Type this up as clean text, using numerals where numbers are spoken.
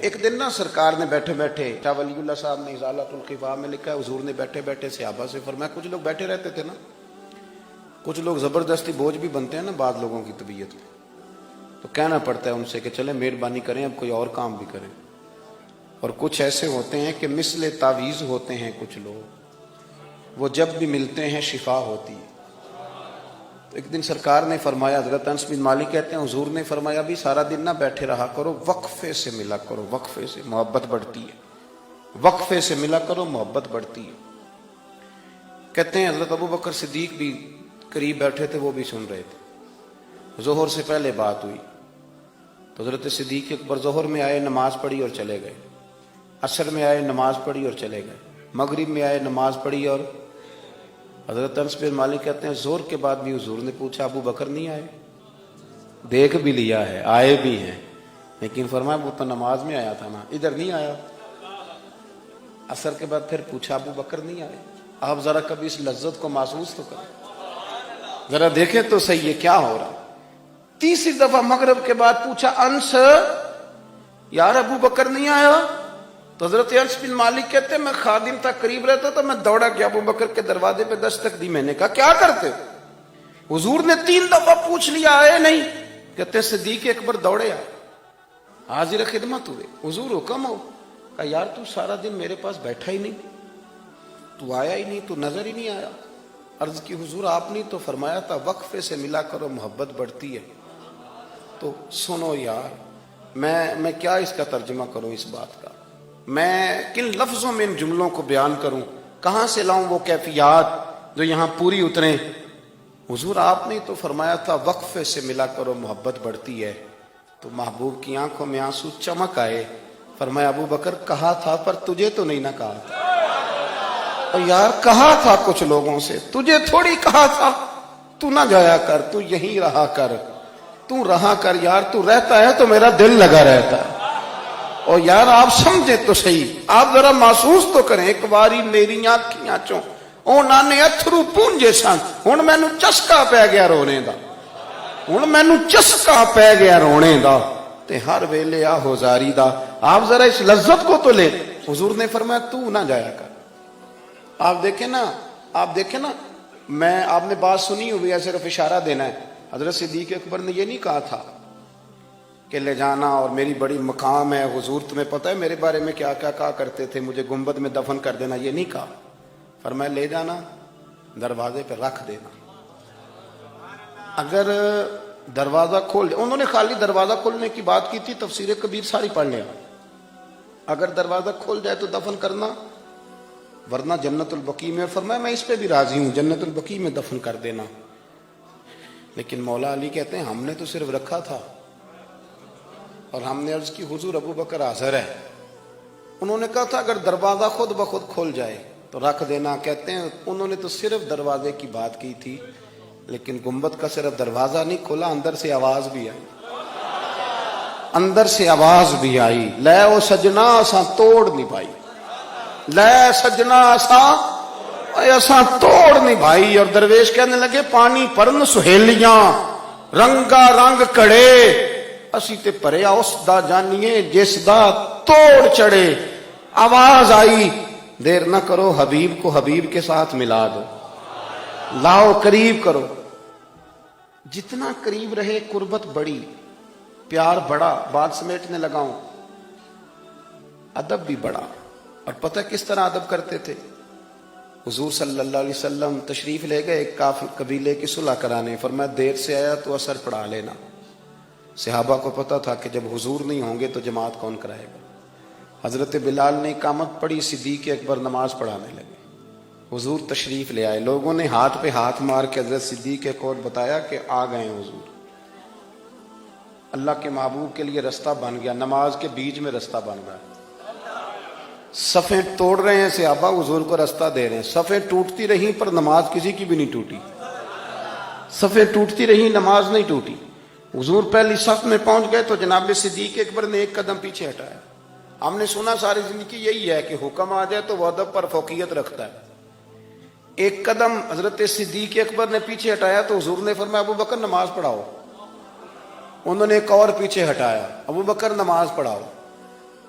ایک دن نا سرکار نے بیٹھے بیٹھے شاہ ولی اللہ صاحب نے ازالۃ الخفا میں لکھا ہے، حضور نے بیٹھے بیٹھے صحابہ سے فرمایا، کچھ لوگ بیٹھے رہتے تھے نا، کچھ لوگ زبردستی بوجھ بھی بنتے ہیں نا بعض لوگوں کی طبیعت میں، تو کہنا پڑتا ہے ان سے کہ چلیں مہربانی کریں اب کوئی اور کام بھی کریں۔ اور کچھ ایسے ہوتے ہیں کہ مثل تعویذ ہوتے ہیں کچھ لوگ، وہ جب بھی ملتے ہیں شفا ہوتی ہے۔ تو ایک دن سرکار نے فرمایا، حضرت انس بن مالک کہتے ہیں حضور نے فرمایا بھی سارا دن نہ بیٹھے رہا کرو، وقفے سے ملا کرو، وقفے سے محبت بڑھتی ہے، وقفے سے ملا کرو محبت بڑھتی ہے۔ کہتے ہیں حضرت ابو بکر صدیق بھی قریب بیٹھے تھے، وہ بھی سن رہے تھے۔ ظہر سے پہلے بات ہوئی تو حضرت صدیق اکبر ظہر میں آئے، نماز پڑھی اور چلے گئے، عصر میں آئے نماز پڑھی اور چلے گئے، مغرب میں آئے نماز پڑھی اور حضرت انس بن مالک کہتے ہیں ظہر کے بعد بھی حضور نے پوچھا ابو بکر نہیں آئے؟ دیکھ بھی لیا ہے، آئے بھی ہیں، لیکن فرمایا وہ تو نماز میں آیا تھا نا، ادھر نہیں آیا۔ عصر کے بعد پھر پوچھا ابو بکر نہیں آئے؟ آپ ذرا کبھی اس لذت کو محسوس تو کریں، ذرا دیکھیں تو صحیح ہے کیا ہو رہا۔ تیسری دفعہ مغرب کے بعد پوچھا انس یار ابو بکر نہیں آیا؟ تو حضرت انس بن مالک کہتے ہیں میں خادم تھا، قریب رہتا تو میں دوڑا گیا ابو بکر کے دروازے پہ دستک دی، میں نے کہا کیا کرتے ہو؟ حضور نے 3 دفعہ پوچھ لیا آئے نہیں؟ کہتے ہیں صدیق اکبر دوڑے آئے، حاضر خدمت ہوئے، حضور حکم ہو؟ کہا یار تو سارا دن میرے پاس بیٹھا ہی نہیں، تو آیا ہی نہیں، تو نظر ہی نہیں آیا۔ عرض کی حضور آپ نے تو فرمایا تھا وقفے سے ملا کرو محبت بڑھتی ہے۔ تو سنو یار، میں کیا اس کا ترجمہ کروں اس بات کا، میں کن لفظوں میں ان جملوں کو بیان کروں، کہاں سے لاؤں وہ کیفیات جو یہاں پوری اتریں؟ حضور آپ نے تو فرمایا تھا وقفے سے ملا کرو محبت بڑھتی ہے۔ تو محبوب کی آنکھوں میں آنسو چمک آئے، فرمایا ابو بکر کہا تھا پر تجھے تو نہیں نہ کہا تھا۔ اور یار کہا تھا کچھ لوگوں سے، تجھے تھوڑی کہا تھا تو نہ جایا کر، تو یہیں رہا کر، تو رہا کر یار، تو رہتا ہے تو میرا دل لگا رہتا ہے۔ اور یار آپ سمجھے تو صحیح، آپ ذرا محسوس تو کریں، ایک باری میری آنکھیاں چوں اونا نے اتھرو پونجے سن، ہن مینوں چسکا پی گیا رونے دا، ہن مینوں چسکا پی گیا رونے دا، تے ہر ویلے آہو زاری دا۔ آپ ذرا اس لذت کو تو لے۔ حضور نے فرمایا تو نہ جایا کر۔ آپ دیکھیں نا، میں آپ نے بات سنی ہوئی ہے، صرف اشارہ دینا ہے۔ حضرت صدیق اکبر نے یہ نہیں کہا تھا کہ لے جانا اور میری بڑی مقام ہے، حضور تمہیں پتہ ہے میرے بارے میں کیا کیا کہا کرتے تھے، مجھے گنبد میں دفن کر دینا، یہ نہیں کہا۔ فرمایا لے جانا، دروازے پہ رکھ دینا، اگر دروازہ کھول دے، انہوں نے خالی دروازہ کھولنے کی بات کی تھی، تفسیر کبیر ساری پڑھ لیا، اگر دروازہ کھول جائے تو دفن کرنا، ورنہ جنت البقیع میں۔ فرمایا میں اس پہ بھی راضی ہوں، جنت البقیع میں دفن کر دینا۔ لیکن مولا علی کہتے ہیں ہم نے تو صرف رکھا تھا، اور ہم نے عرض کی حضور ابو بکر حاضر ہے۔ انہوں نے کہا تھا اگر دروازہ خود بخود کھل جائے تو رکھ دینا۔ کہتے ہیں انہوں نے تو صرف دروازے کی بات کی تھی، لیکن گنبد کا صرف دروازہ نہیں کھلا، اندر سے آواز بھی آئی، اندر سے آواز بھی آئی، لے او سجنا اساں توڑ نہیں پائی، لے سجنا اساں توڑ نہیں بھائی۔ اور درویش کہنے لگے پانی پرن سہیلیاں رنگا رنگ کڑے، اسی تے پریا اس دا جانیے جس دا توڑ چڑھے۔ آواز آئی دیر نہ کرو، حبیب کو حبیب کے ساتھ ملا دو، لاؤ قریب کرو۔ جتنا قریب رہے قربت بڑی، پیار بڑا، بات سمیٹنے لگاؤں، ادب بھی بڑا۔ اور پتہ کس طرح ادب کرتے تھے؟ حضور صلی اللہ علیہ وسلم تشریف لے گئے ایک کافر قبیلے کی صلح کرانے، فرمایا دیر سے آیا تو اثر پڑھا لینا۔ صحابہ کو پتہ تھا کہ جب حضور نہیں ہوں گے تو جماعت کون کرائے گا۔ حضرت بلال نے اقامت پڑھی، صدیق اکبر نماز پڑھانے لگے، حضور تشریف لے آئے، لوگوں نے ہاتھ پہ ہاتھ مار کے حضرت صدیق کو بتایا کہ آ گئے ہیں حضور۔ اللہ کے محبوب کے لیے رستہ بن گیا، نماز کے بیچ میں رستہ بن گیا۔ صفیں توڑ رہے ہیں صحابہ، حضور کو رستہ دے رہے ہیں، صفیں ٹوٹتی رہیں پر نماز کسی کی بھی نہیں ٹوٹی، صفیں ٹوٹتی رہیں نماز نہیں ٹوٹی۔ حضور پہلی صف میں پہنچ گئے تو جناب صدیق اکبر نے ایک قدم پیچھے ہٹایا۔ ہم نے سنا ساری زندگی یہی ہے کہ حکم آ جائے تو وہ ادب پر فوقیت رکھتا ہے۔ ایک قدم حضرت صدیق اکبر نے پیچھے ہٹایا تو حضور نے فرمایا ابو بکر نماز پڑھاؤ۔ انہوں نے ایک اور پیچھے ہٹایا، ابو بکر نماز پڑھاؤ۔